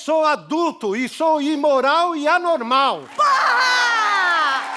sou adulto e sou imoral e anormal.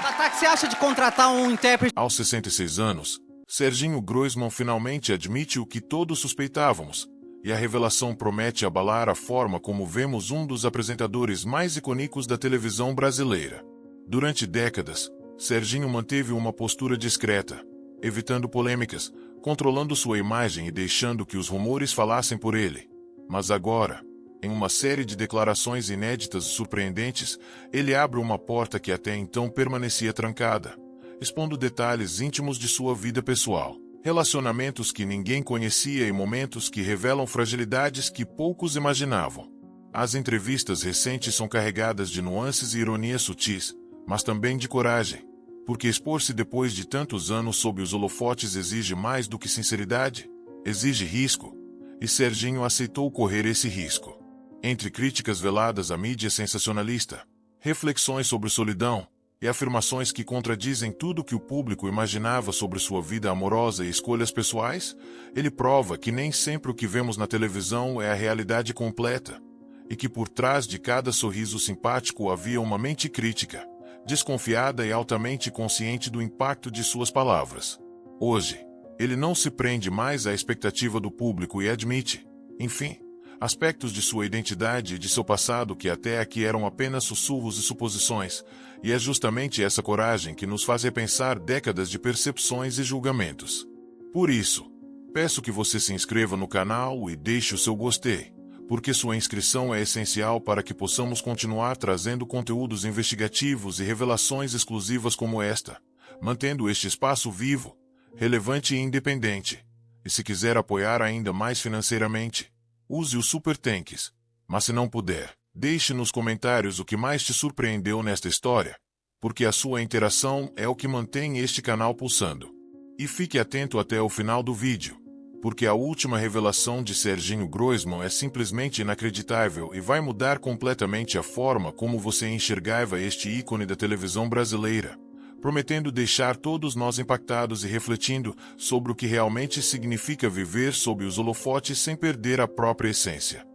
Tata, o que você acha de contratar um intérprete? Aos 66 anos, Serginho Groisman finalmente admite o que todos suspeitávamos, e a revelação promete abalar a forma como vemos um dos apresentadores mais icônicos da televisão brasileira. Durante décadas, Serginho manteve uma postura discreta, evitando polêmicas, controlando sua imagem e deixando que os rumores falassem por ele. Mas agora, em uma série de declarações inéditas e surpreendentes, ele abre uma porta que até então permanecia trancada, expondo detalhes íntimos de sua vida pessoal, relacionamentos que ninguém conhecia e momentos que revelam fragilidades que poucos imaginavam. As entrevistas recentes são carregadas de nuances e ironias sutis, mas também de coragem, porque expor-se depois de tantos anos sob os holofotes exige mais do que sinceridade, exige risco, e Serginho aceitou correr esse risco. Entre críticas veladas à mídia sensacionalista, reflexões sobre solidão, e afirmações que contradizem tudo que o público imaginava sobre sua vida amorosa e escolhas pessoais, ele prova que nem sempre o que vemos na televisão é a realidade completa, e que por trás de cada sorriso simpático havia uma mente crítica, desconfiada e altamente consciente do impacto de suas palavras. Hoje, ele não se prende mais à expectativa do público e admite, enfim, aspectos de sua identidade e de seu passado que até aqui eram apenas sussurros e suposições, e é justamente essa coragem que nos faz repensar décadas de percepções e julgamentos. Por isso, peço que você se inscreva no canal e deixe o seu gostei, porque sua inscrição é essencial para que possamos continuar trazendo conteúdos investigativos e revelações exclusivas como esta, mantendo este espaço vivo, relevante e independente. E se quiser apoiar ainda mais financeiramente, use o Super Thanks, mas se não puder, deixe nos comentários o que mais te surpreendeu nesta história, porque a sua interação é o que mantém este canal pulsando. E fique atento até o final do vídeo, porque a última revelação de Serginho Groisman é simplesmente inacreditável e vai mudar completamente a forma como você enxergava este ícone da televisão brasileira, prometendo deixar todos nós impactados e refletindo sobre o que realmente significa viver sob os holofotes sem perder a própria essência.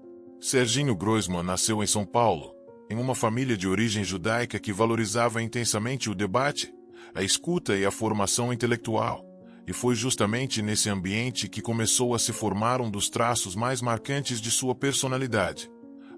Serginho Groisman nasceu em São Paulo, em uma família de origem judaica que valorizava intensamente o debate, a escuta e a formação intelectual, e foi justamente nesse ambiente que começou a se formar um dos traços mais marcantes de sua personalidade: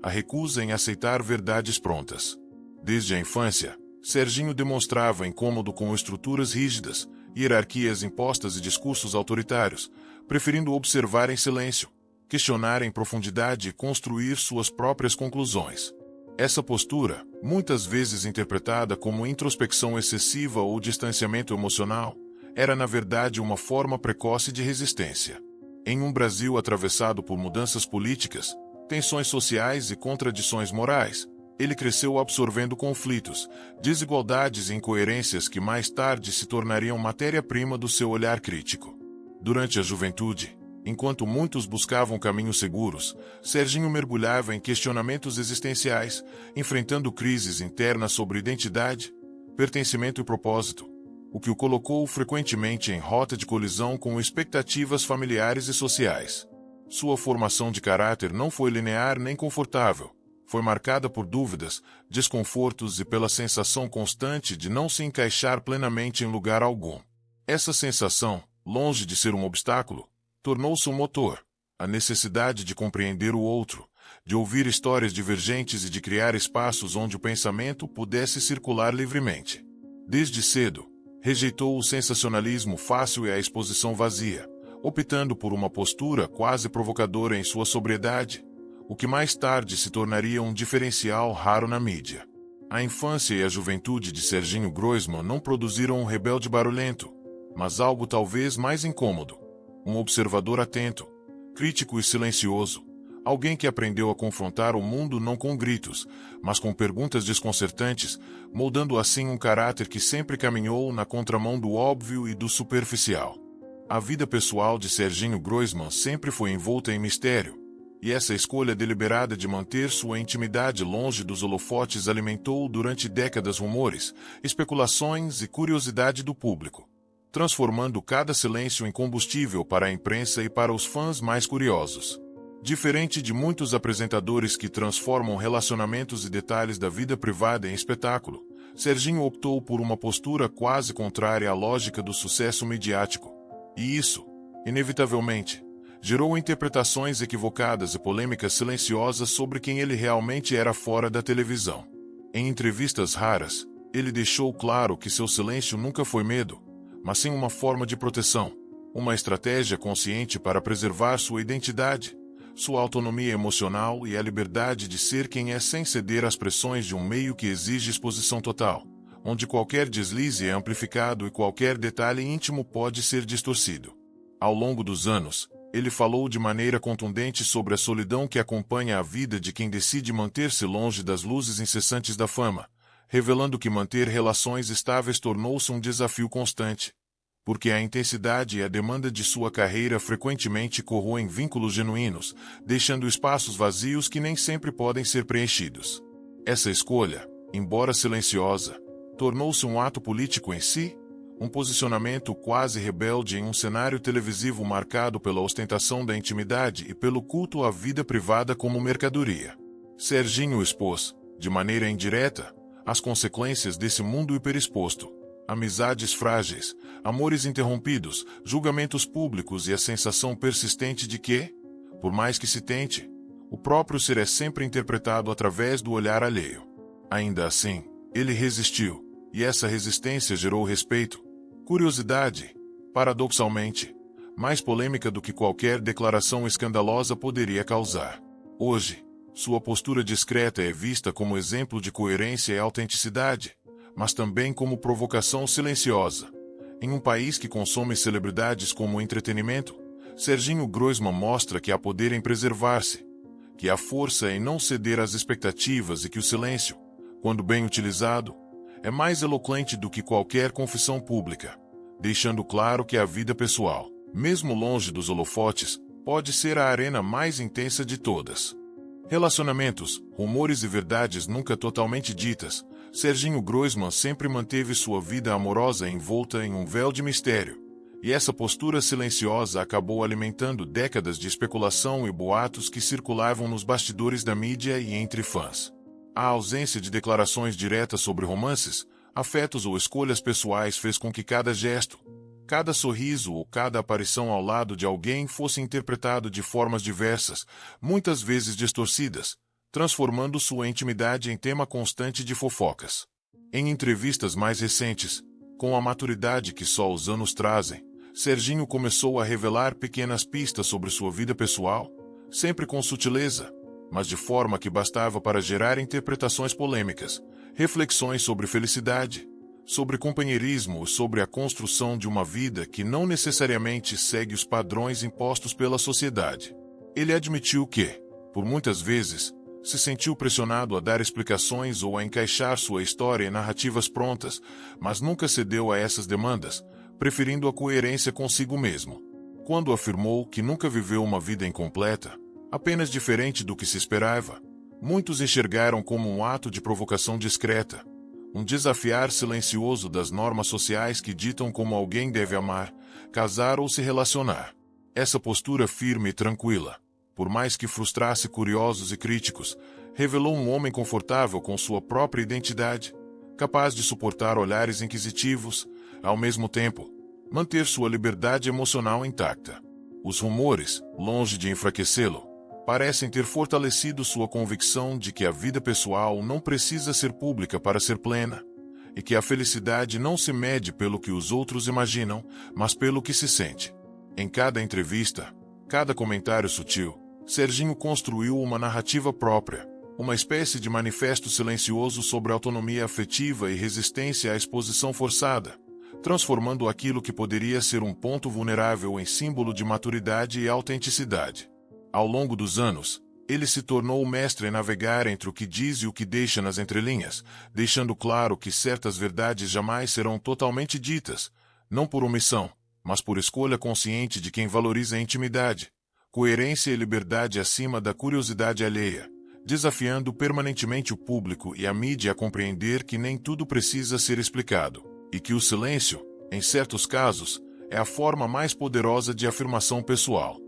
a recusa em aceitar verdades prontas. Desde a infância, Serginho demonstrava incômodo com estruturas rígidas, hierarquias impostas e discursos autoritários, preferindo observar em silêncio, questionar em profundidade e construir suas próprias conclusões. Essa postura, muitas vezes interpretada como introspecção excessiva ou distanciamento emocional, era na verdade uma forma precoce de resistência. Em um Brasil atravessado por mudanças políticas, tensões sociais e contradições morais, ele cresceu absorvendo conflitos, desigualdades e incoerências que mais tarde se tornariam matéria-prima do seu olhar crítico. Durante a juventude, enquanto muitos buscavam caminhos seguros, Serginho mergulhava em questionamentos existenciais, enfrentando crises internas sobre identidade, pertencimento e propósito, o que o colocou frequentemente em rota de colisão com expectativas familiares e sociais. Sua formação de caráter não foi linear nem confortável. Foi marcada por dúvidas, desconfortos e pela sensação constante de não se encaixar plenamente em lugar algum. Essa sensação, longe de ser um obstáculo, tornou-se um motor, a necessidade de compreender o outro, de ouvir histórias divergentes e de criar espaços onde o pensamento pudesse circular livremente. Desde cedo, rejeitou o sensacionalismo fácil e a exposição vazia, optando por uma postura quase provocadora em sua sobriedade, o que mais tarde se tornaria um diferencial raro na mídia. A infância e a juventude de Serginho Groisman não produziram um rebelde barulhento, mas algo talvez mais incômodo: um observador atento, crítico e silencioso, alguém que aprendeu a confrontar o mundo não com gritos, mas com perguntas desconcertantes, moldando assim um caráter que sempre caminhou na contramão do óbvio e do superficial. A vida pessoal de Serginho Groisman sempre foi envolta em mistério, e essa escolha deliberada de manter sua intimidade longe dos holofotes alimentou durante décadas rumores, especulações e curiosidade do público, transformando cada silêncio em combustível para a imprensa e para os fãs mais curiosos. Diferente de muitos apresentadores que transformam relacionamentos e detalhes da vida privada em espetáculo, Serginho optou por uma postura quase contrária à lógica do sucesso midiático. E isso, inevitavelmente, gerou interpretações equivocadas e polêmicas silenciosas sobre quem ele realmente era fora da televisão. Em entrevistas raras, ele deixou claro que seu silêncio nunca foi medo, mas sim uma forma de proteção, uma estratégia consciente para preservar sua identidade, sua autonomia emocional e a liberdade de ser quem é sem ceder às pressões de um meio que exige exposição total, onde qualquer deslize é amplificado e qualquer detalhe íntimo pode ser distorcido. Ao longo dos anos, ele falou de maneira contundente sobre a solidão que acompanha a vida de quem decide manter-se longe das luzes incessantes da fama, revelando que manter relações estáveis tornou-se um desafio constante, porque a intensidade e a demanda de sua carreira frequentemente corroem vínculos genuínos, deixando espaços vazios que nem sempre podem ser preenchidos. Essa escolha, embora silenciosa, tornou-se um ato político em si, um posicionamento quase rebelde em um cenário televisivo marcado pela ostentação da intimidade e pelo culto à vida privada como mercadoria. Serginho expôs, de maneira indireta, as consequências desse mundo hiperexposto. Amizades frágeis, amores interrompidos, julgamentos públicos e a sensação persistente de que, por mais que se tente, o próprio ser é sempre interpretado através do olhar alheio. Ainda assim, ele resistiu, e essa resistência gerou respeito, curiosidade, paradoxalmente, mais polêmica do que qualquer declaração escandalosa poderia causar. Hoje, sua postura discreta é vista como exemplo de coerência e autenticidade, mas também como provocação silenciosa. Em um país que consome celebridades como entretenimento, Serginho Groisman mostra que há poder em preservar-se, que há força em não ceder às expectativas e que o silêncio, quando bem utilizado, é mais eloquente do que qualquer confissão pública, deixando claro que a vida pessoal, mesmo longe dos holofotes, pode ser a arena mais intensa de todas. Relacionamentos, rumores e verdades nunca totalmente ditas, Serginho Groisman sempre manteve sua vida amorosa envolta em um véu de mistério, e essa postura silenciosa acabou alimentando décadas de especulação e boatos que circulavam nos bastidores da mídia e entre fãs. A ausência de declarações diretas sobre romances, afetos ou escolhas pessoais fez com que cada gesto, cada sorriso ou cada aparição ao lado de alguém fosse interpretado de formas diversas, muitas vezes distorcidas, transformando sua intimidade em tema constante de fofocas. Em entrevistas mais recentes, com a maturidade que só os anos trazem, Serginho começou a revelar pequenas pistas sobre sua vida pessoal, sempre com sutileza, mas de forma que bastava para gerar interpretações polêmicas, reflexões sobre felicidade, sobre companheirismo, sobre a construção de uma vida que não necessariamente segue os padrões impostos pela sociedade. Ele admitiu que, por muitas vezes, se sentiu pressionado a dar explicações ou a encaixar sua história em narrativas prontas, mas nunca cedeu a essas demandas, preferindo a coerência consigo mesmo. Quando afirmou que nunca viveu uma vida incompleta, apenas diferente do que se esperava, muitos enxergaram como um ato de provocação discreta, um desafiar silencioso das normas sociais que ditam como alguém deve amar, casar ou se relacionar. Essa postura firme e tranquila, por mais que frustrasse curiosos e críticos, revelou um homem confortável com sua própria identidade, capaz de suportar olhares inquisitivos, ao mesmo tempo, manter sua liberdade emocional intacta. Os rumores, longe de enfraquecê-lo, parecem ter fortalecido sua convicção de que a vida pessoal não precisa ser pública para ser plena, e que a felicidade não se mede pelo que os outros imaginam, mas pelo que se sente. Em cada entrevista, cada comentário sutil, Serginho construiu uma narrativa própria, uma espécie de manifesto silencioso sobre autonomia afetiva e resistência à exposição forçada, transformando aquilo que poderia ser um ponto vulnerável em símbolo de maturidade e autenticidade. Ao longo dos anos, ele se tornou o mestre em navegar entre o que diz e o que deixa nas entrelinhas, deixando claro que certas verdades jamais serão totalmente ditas, não por omissão, mas por escolha consciente de quem valoriza a intimidade, coerência e liberdade acima da curiosidade alheia, desafiando permanentemente o público e a mídia a compreender que nem tudo precisa ser explicado, e que o silêncio, em certos casos, é a forma mais poderosa de afirmação pessoal.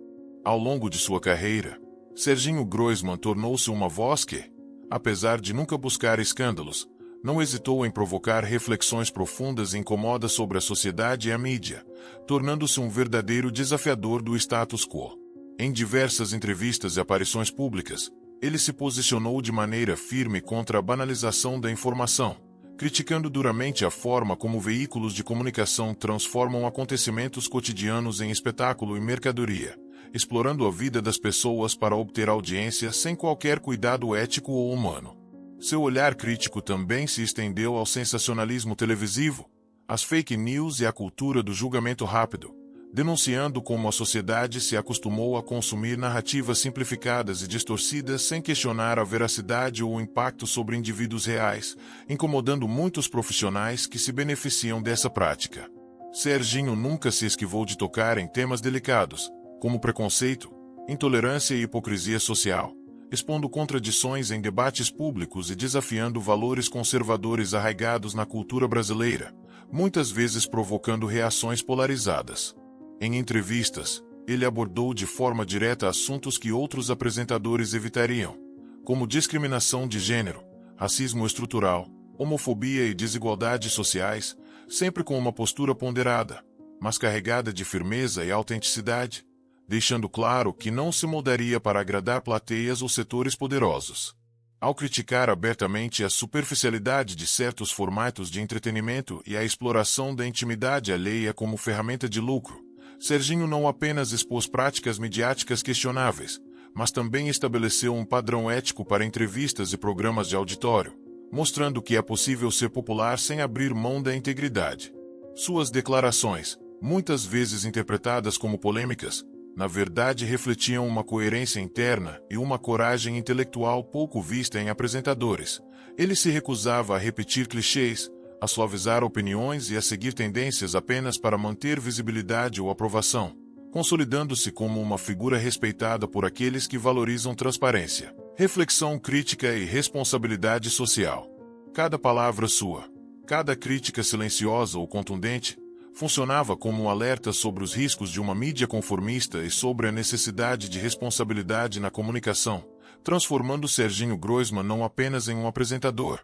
Ao longo de sua carreira, Serginho Groisman tornou-se uma voz que, apesar de nunca buscar escândalos, não hesitou em provocar reflexões profundas e incômodas sobre a sociedade e a mídia, tornando-se um verdadeiro desafiador do status quo. Em diversas entrevistas e aparições públicas, ele se posicionou de maneira firme contra a banalização da informação, criticando duramente a forma como veículos de comunicação transformam acontecimentos cotidianos em espetáculo e mercadoria, explorando a vida das pessoas para obter audiência sem qualquer cuidado ético ou humano. Seu olhar crítico também se estendeu ao sensacionalismo televisivo, às fake news e à cultura do julgamento rápido, denunciando como a sociedade se acostumou a consumir narrativas simplificadas e distorcidas sem questionar a veracidade ou o impacto sobre indivíduos reais, incomodando muitos profissionais que se beneficiam dessa prática. Serginho nunca se esquivou de tocar em temas delicados, como preconceito, intolerância e hipocrisia social, expondo contradições em debates públicos e desafiando valores conservadores arraigados na cultura brasileira, muitas vezes provocando reações polarizadas. Em entrevistas, ele abordou de forma direta assuntos que outros apresentadores evitariam, como discriminação de gênero, racismo estrutural, homofobia e desigualdades sociais, sempre com uma postura ponderada, mas carregada de firmeza e autenticidade, deixando claro que não se moldaria para agradar plateias ou setores poderosos. Ao criticar abertamente a superficialidade de certos formatos de entretenimento e a exploração da intimidade alheia como ferramenta de lucro, Serginho não apenas expôs práticas midiáticas questionáveis, mas também estabeleceu um padrão ético para entrevistas e programas de auditório, mostrando que é possível ser popular sem abrir mão da integridade. Suas declarações, muitas vezes interpretadas como polêmicas, na verdade refletiam uma coerência interna e uma coragem intelectual pouco vista em apresentadores. Ele se recusava a repetir clichês, a suavizar opiniões e a seguir tendências apenas para manter visibilidade ou aprovação, consolidando-se como uma figura respeitada por aqueles que valorizam transparência, reflexão crítica e responsabilidade social. Cada palavra sua, cada crítica silenciosa ou contundente, funcionava como um alerta sobre os riscos de uma mídia conformista e sobre a necessidade de responsabilidade na comunicação, transformando Serginho Groisman não apenas em um apresentador,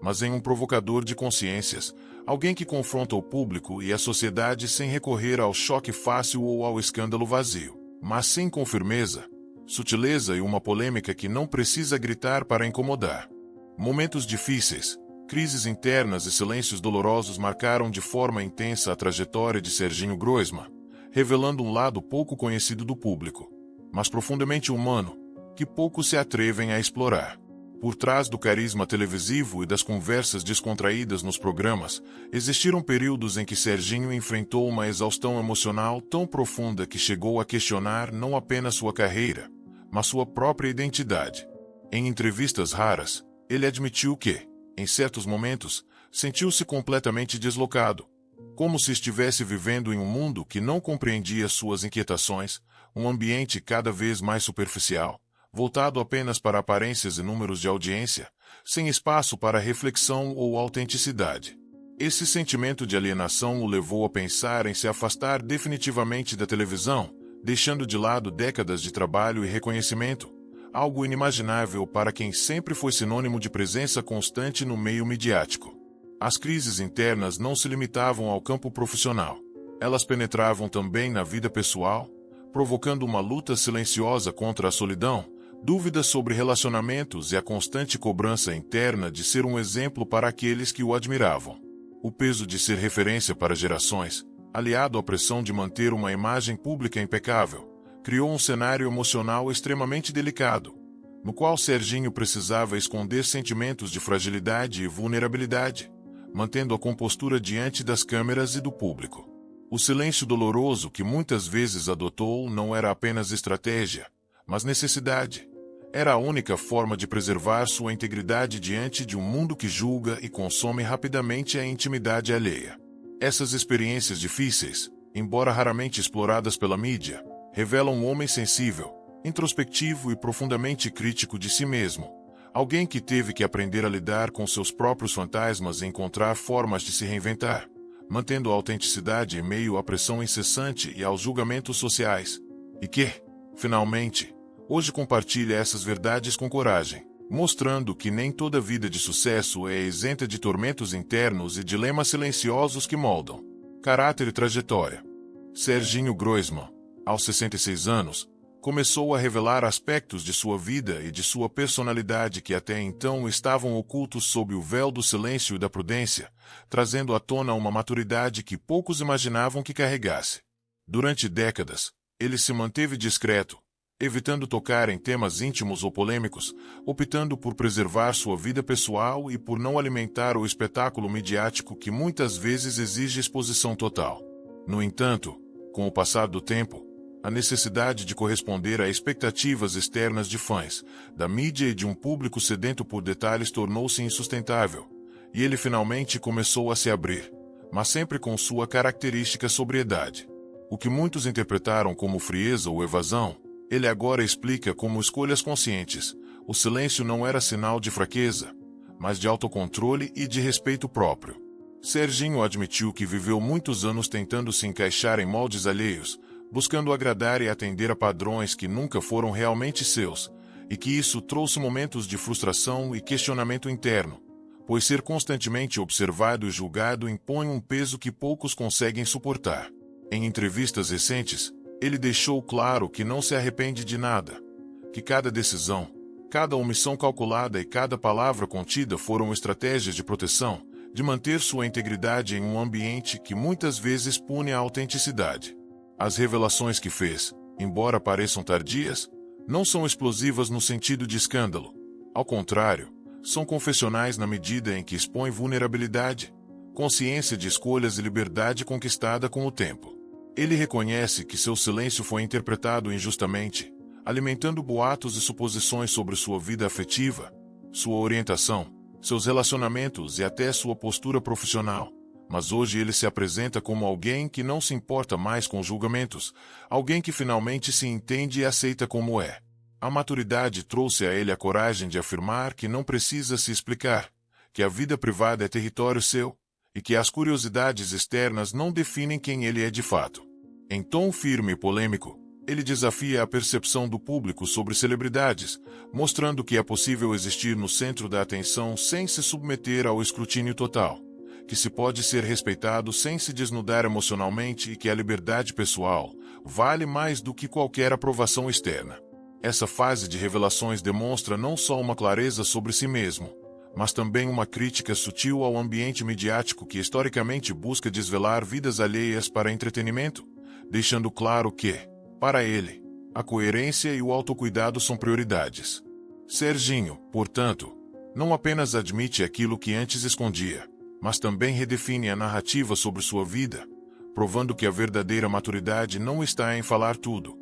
mas em um provocador de consciências, alguém que confronta o público e a sociedade sem recorrer ao choque fácil ou ao escândalo vazio, mas sim com firmeza, sutileza e uma polêmica que não precisa gritar para incomodar. Momentos difíceis, crises internas e silêncios dolorosos marcaram de forma intensa a trajetória de Serginho Groisman, revelando um lado pouco conhecido do público, mas profundamente humano, que poucos se atrevem a explorar. Por trás do carisma televisivo e das conversas descontraídas nos programas, existiram períodos em que Serginho enfrentou uma exaustão emocional tão profunda que chegou a questionar não apenas sua carreira, mas sua própria identidade. Em entrevistas raras, ele admitiu que, em certos momentos, sentiu-se completamente deslocado, como se estivesse vivendo em um mundo que não compreendia suas inquietações, um ambiente cada vez mais superficial, voltado apenas para aparências e números de audiência, sem espaço para reflexão ou autenticidade. Esse sentimento de alienação o levou a pensar em se afastar definitivamente da televisão, deixando de lado décadas de trabalho e reconhecimento, algo inimaginável para quem sempre foi sinônimo de presença constante no meio midiático. As crises internas não se limitavam ao campo profissional. Elas penetravam também na vida pessoal, provocando uma luta silenciosa contra a solidão, dúvidas sobre relacionamentos e a constante cobrança interna de ser um exemplo para aqueles que o admiravam. O peso de ser referência para gerações, aliado à pressão de manter uma imagem pública impecável, criou um cenário emocional extremamente delicado, no qual Serginho precisava esconder sentimentos de fragilidade e vulnerabilidade, mantendo a compostura diante das câmeras e do público. O silêncio doloroso que muitas vezes adotou não era apenas estratégia, mas necessidade. Era a única forma de preservar sua integridade diante de um mundo que julga e consome rapidamente a intimidade alheia. Essas experiências difíceis, embora raramente exploradas pela mídia, revelam um homem sensível, introspectivo e profundamente crítico de si mesmo, alguém que teve que aprender a lidar com seus próprios fantasmas e encontrar formas de se reinventar, mantendo a autenticidade em meio à pressão incessante e aos julgamentos sociais, e que, finalmente, hoje compartilha essas verdades com coragem, mostrando que nem toda vida de sucesso é isenta de tormentos internos e dilemas silenciosos que moldam caráter e trajetória. Serginho Groisman, aos 66 anos, começou a revelar aspectos de sua vida e de sua personalidade que até então estavam ocultos sob o véu do silêncio e da prudência, trazendo à tona uma maturidade que poucos imaginavam que carregasse. Durante décadas, ele se manteve discreto, evitando tocar em temas íntimos ou polêmicos, optando por preservar sua vida pessoal e por não alimentar o espetáculo midiático que muitas vezes exige exposição total. No entanto, com o passar do tempo, a necessidade de corresponder a expectativas externas de fãs, da mídia e de um público sedento por detalhes tornou-se insustentável, e ele finalmente começou a se abrir, mas sempre com sua característica sobriedade. O que muitos interpretaram como frieza ou evasão, ele agora explica como escolhas conscientes. O silêncio não era sinal de fraqueza, mas de autocontrole e de respeito próprio. Serginho admitiu que viveu muitos anos tentando se encaixar em moldes alheios, buscando agradar e atender a padrões que nunca foram realmente seus, e que isso trouxe momentos de frustração e questionamento interno, pois ser constantemente observado e julgado impõe um peso que poucos conseguem suportar. Em entrevistas recentes, ele deixou claro que não se arrepende de nada, que cada decisão, cada omissão calculada e cada palavra contida foram estratégias de proteção, de manter sua integridade em um ambiente que muitas vezes pune a autenticidade. As revelações que fez, embora pareçam tardias, não são explosivas no sentido de escândalo. Ao contrário, são confessionais na medida em que expõem vulnerabilidade, consciência de escolhas e liberdade conquistada com o tempo. Ele reconhece que seu silêncio foi interpretado injustamente, alimentando boatos e suposições sobre sua vida afetiva, sua orientação, seus relacionamentos e até sua postura profissional. Mas hoje ele se apresenta como alguém que não se importa mais com julgamentos, alguém que finalmente se entende e aceita como é. A maturidade trouxe a ele a coragem de afirmar que não precisa se explicar, que a vida privada é território seu, e que as curiosidades externas não definem quem ele é de fato. Em tom firme e polêmico, ele desafia a percepção do público sobre celebridades, mostrando que é possível existir no centro da atenção sem se submeter ao escrutínio total, que se pode ser respeitado sem se desnudar emocionalmente e que a liberdade pessoal vale mais do que qualquer aprovação externa. Essa fase de revelações demonstra não só uma clareza sobre si mesmo, mas também uma crítica sutil ao ambiente midiático que historicamente busca desvelar vidas alheias para entretenimento, deixando claro que, para ele, a coerência e o autocuidado são prioridades. Serginho, portanto, não apenas admite aquilo que antes escondia, mas também redefine a narrativa sobre sua vida, provando que a verdadeira maturidade não está em falar tudo,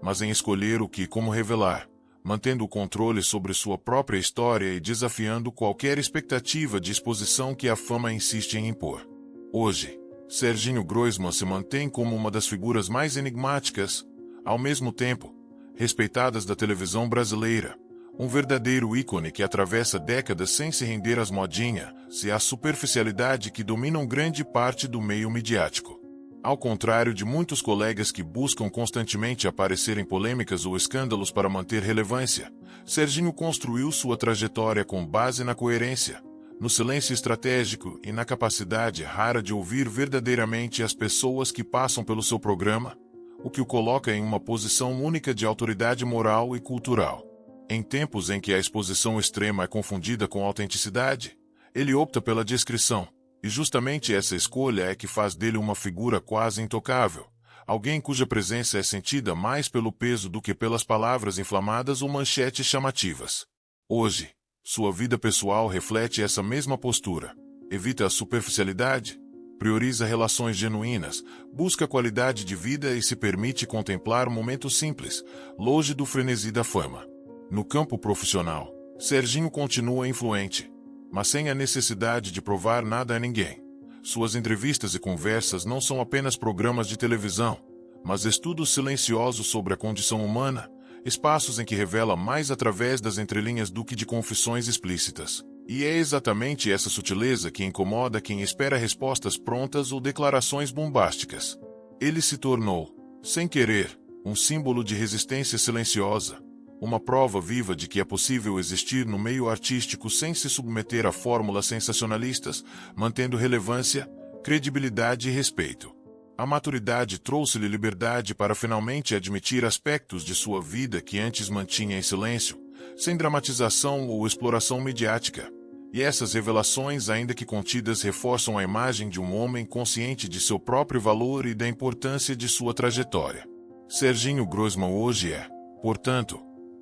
mas em escolher o que e como revelar, mantendo o controle sobre sua própria história e desafiando qualquer expectativa de exposição que a fama insiste em impor. Hoje, Serginho Groisman se mantém como uma das figuras mais enigmáticas, ao mesmo tempo, respeitadas da televisão brasileira, um verdadeiro ícone que atravessa décadas sem se render às modinhas e à superficialidade que dominam grande parte do meio midiático. Ao contrário de muitos colegas que buscam constantemente aparecer em polêmicas ou escândalos para manter relevância, Serginho construiu sua trajetória com base na coerência, no silêncio estratégico e na capacidade rara de ouvir verdadeiramente as pessoas que passam pelo seu programa, o que o coloca em uma posição única de autoridade moral e cultural. Em tempos em que a exposição extrema é confundida com autenticidade, ele opta pela discrição, e justamente essa escolha é que faz dele uma figura quase intocável, alguém cuja presença é sentida mais pelo peso do que pelas palavras inflamadas ou manchetes chamativas. Hoje, sua vida pessoal reflete essa mesma postura, evita a superficialidade, prioriza relações genuínas, busca qualidade de vida e se permite contemplar momentos simples, longe do frenesi da fama. No campo profissional, Serginho continua influente, mas sem a necessidade de provar nada a ninguém. Suas entrevistas e conversas não são apenas programas de televisão, mas estudos silenciosos sobre a condição humana, espaços em que revela mais através das entrelinhas do que de confissões explícitas. E é exatamente essa sutileza que incomoda quem espera respostas prontas ou declarações bombásticas. Ele se tornou, sem querer, um símbolo de resistência silenciosa, uma prova viva de que é possível existir no meio artístico sem se submeter a fórmulas sensacionalistas, mantendo relevância, credibilidade e respeito. A maturidade trouxe-lhe liberdade para finalmente admitir aspectos de sua vida que antes mantinha em silêncio, sem dramatização ou exploração midiática. E essas revelações, ainda que contidas, reforçam a imagem de um homem consciente de seu próprio valor e da importância de sua trajetória. Serginho Groisman hoje é, portanto,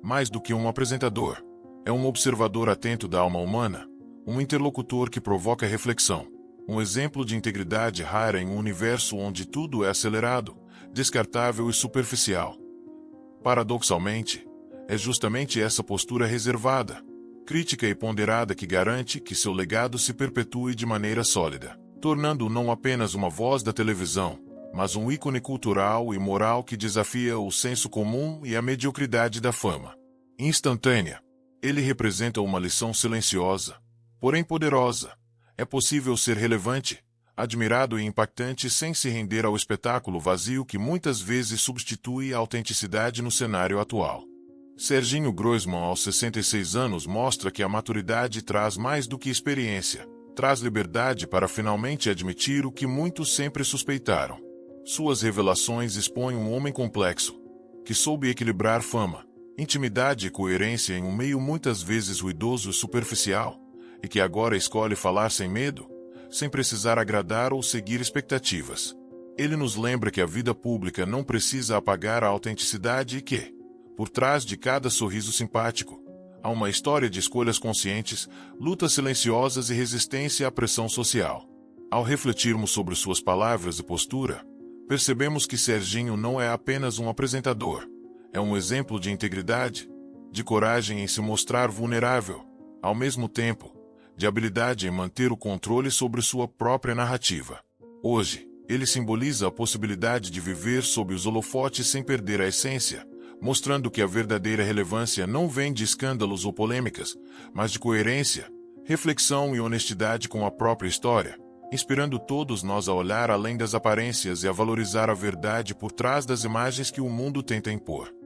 mais do que um apresentador. É um observador atento da alma humana, um interlocutor que provoca reflexão, um exemplo de integridade rara em um universo onde tudo é acelerado, descartável e superficial. Paradoxalmente, é justamente essa postura reservada, crítica e ponderada que garante que seu legado se perpetue de maneira sólida, tornando-o não apenas uma voz da televisão, mas um ícone cultural e moral que desafia o senso comum e a mediocridade da fama instantânea. Ele representa uma lição silenciosa, porém poderosa. É possível ser relevante, admirado e impactante sem se render ao espetáculo vazio que muitas vezes substitui a autenticidade no cenário atual. Serginho Groisman, aos 66 anos, mostra que a maturidade traz mais do que experiência, traz liberdade para finalmente admitir o que muitos sempre suspeitaram. Suas revelações expõem um homem complexo, que soube equilibrar fama, intimidade e coerência em um meio muitas vezes ruidoso e superficial, e que agora escolhe falar sem medo, sem precisar agradar ou seguir expectativas. Ele nos lembra que a vida pública não precisa apagar a autenticidade e que, por trás de cada sorriso simpático, há uma história de escolhas conscientes, lutas silenciosas e resistência à pressão social. Ao refletirmos sobre suas palavras e postura, percebemos que Serginho não é apenas um apresentador, é um exemplo de integridade, de coragem em se mostrar vulnerável, ao mesmo tempo, de habilidade em manter o controle sobre sua própria narrativa. Hoje, ele simboliza a possibilidade de viver sob os holofotes sem perder a essência, mostrando que a verdadeira relevância não vem de escândalos ou polêmicas, mas de coerência, reflexão e honestidade com a própria história, inspirando todos nós a olhar além das aparências e a valorizar a verdade por trás das imagens que o mundo tenta impor.